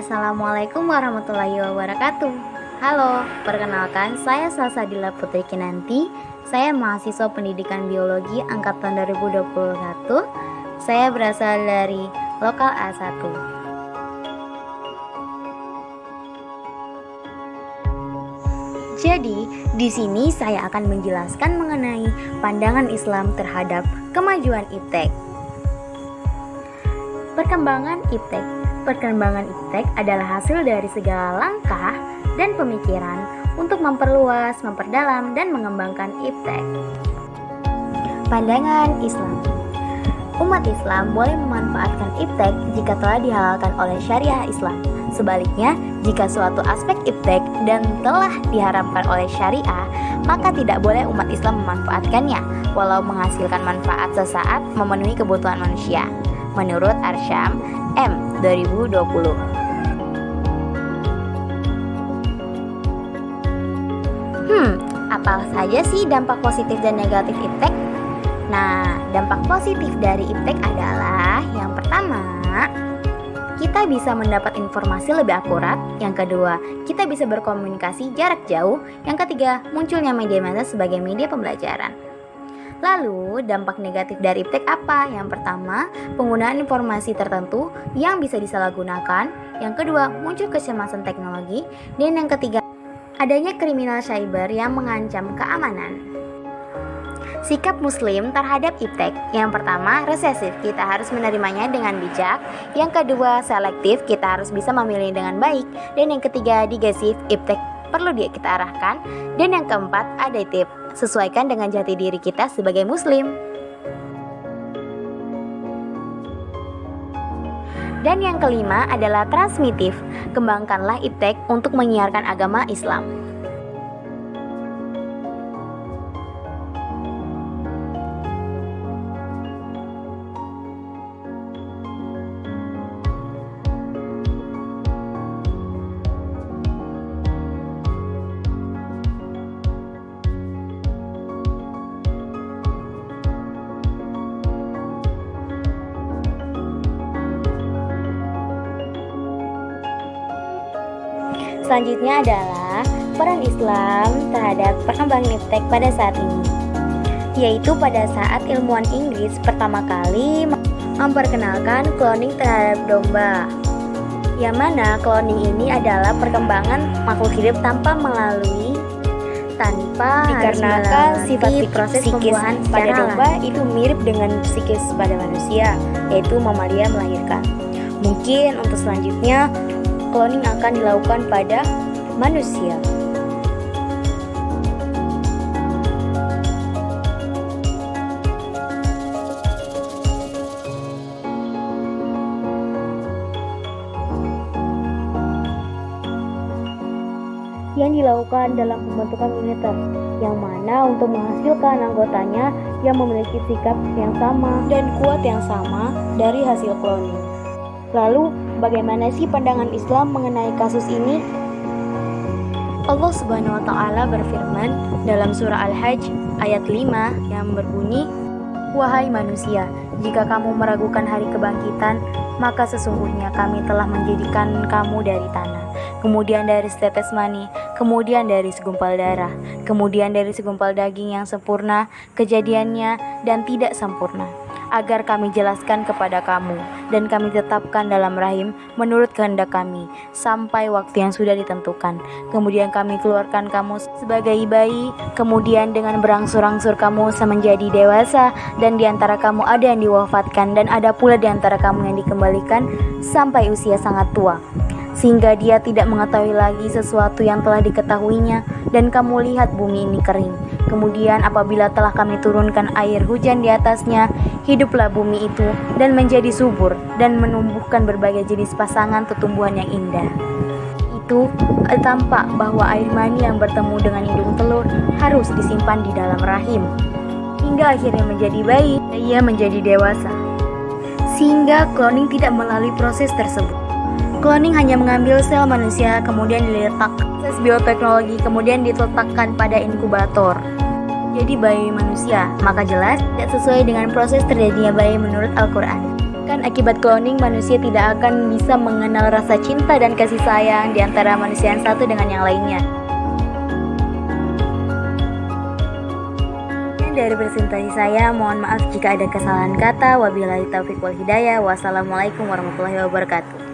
Assalamualaikum warahmatullahi wabarakatuh. Halo, perkenalkan saya Salsadila Putri Kinanti. Saya mahasiswa pendidikan biologi angkatan 2021. Saya berasal dari lokal A1. Jadi, di sini saya akan menjelaskan mengenai pandangan Islam terhadap kemajuan iptek. Perkembangan iptek adalah hasil dari segala langkah dan pemikiran untuk memperluas, memperdalam, dan mengembangkan iptek. Pandangan Islam. Umat Islam boleh memanfaatkan iptek jika telah dihalalkan oleh syariah Islam. Sebaliknya, jika suatu aspek iptek dan telah diharamkan oleh syariah, maka tidak boleh umat Islam memanfaatkannya, walau menghasilkan manfaat sesaat memenuhi kebutuhan manusia. Menurut Arsyam M 2020. Apa saja sih dampak positif dan negatif iptek? Nah, dampak positif dari iptek adalah yang pertama, kita bisa mendapat informasi lebih akurat. Yang kedua, kita bisa berkomunikasi jarak jauh. Yang ketiga, munculnya media massa sebagai media pembelajaran. Lalu, dampak negatif dari iptek apa? Yang pertama, penggunaan informasi tertentu yang bisa disalahgunakan. Yang kedua, muncul kecemasan teknologi. Dan yang ketiga, adanya kriminal cyber yang mengancam keamanan. Sikap Muslim terhadap iptek. Yang pertama, resesif, kita harus menerimanya dengan bijak. Yang kedua, selektif, kita harus bisa memilih dengan baik. Dan yang ketiga, digesif, iptek perlu kita arahkan. Dan yang keempat, adaptif, sesuaikan dengan jati diri kita sebagai Muslim. Dan yang kelima adalah transmitif, kembangkanlah iptek untuk menyiarkan agama Islam. Selanjutnya adalah peran Islam terhadap perkembangan iptek pada saat ini, yaitu pada saat ilmuwan Inggris pertama kali memperkenalkan cloning terhadap domba, yang mana cloning ini adalah perkembangan makhluk hidup tanpa dikarenakan sifat proses pembuahan pada domba itu mirip dengan psikis pada manusia, yaitu mamalia melahirkan. Mungkin untuk selanjutnya cloning akan dilakukan pada manusia. Yang dilakukan dalam pembentukan militer, yang mana untuk menghasilkan anggotanya yang memiliki sikap yang sama dan kuat yang sama dari hasil cloning. Lalu, bagaimana sih pandangan Islam mengenai kasus ini? Allah Subhanahu wa Ta'ala berfirman dalam surah Al-Hajj ayat 5 yang berbunyi, "Wahai manusia, jika kamu meragukan hari kebangkitan, maka sesungguhnya kami telah menjadikan kamu dari tanah, kemudian dari setetes mani, kemudian dari segumpal darah, kemudian dari segumpal daging yang sempurna kejadiannya dan tidak sempurna, agar kami jelaskan kepada kamu, dan kami tetapkan dalam rahim menurut kehendak kami, sampai waktu yang sudah ditentukan. Kemudian kami keluarkan kamu sebagai bayi, kemudian dengan berangsur-angsur kamu menjadi dewasa, dan di antara kamu ada yang diwafatkan, dan ada pula di antara kamu yang dikembalikan sampai usia sangat tua, sehingga dia tidak mengetahui lagi sesuatu yang telah diketahuinya, dan kamu lihat bumi ini kering. Kemudian apabila telah kami turunkan air hujan di atasnya, hiduplah bumi itu dan menjadi subur dan menumbuhkan berbagai jenis pasangan tumbuhan yang indah." Itu tampak bahwa air mani yang bertemu dengan hidung telur harus disimpan di dalam rahim, hingga akhirnya menjadi bayi, ia menjadi dewasa. Sehingga cloning tidak melalui proses tersebut. Cloning hanya mengambil sel manusia, kemudian diletak proses bioteknologi, kemudian diletakkan pada inkubator jadi bayi manusia, maka jelas tidak sesuai dengan proses terjadinya bayi menurut Al-Quran. Kan akibat cloning, manusia tidak akan bisa mengenal rasa cinta dan kasih sayang di antara manusia yang satu dengan yang lainnya. Dari presentasi saya, mohon maaf jika ada kesalahan kata. Wabillahi taufiq wal hidayah. Wassalamualaikum warahmatullahi wabarakatuh.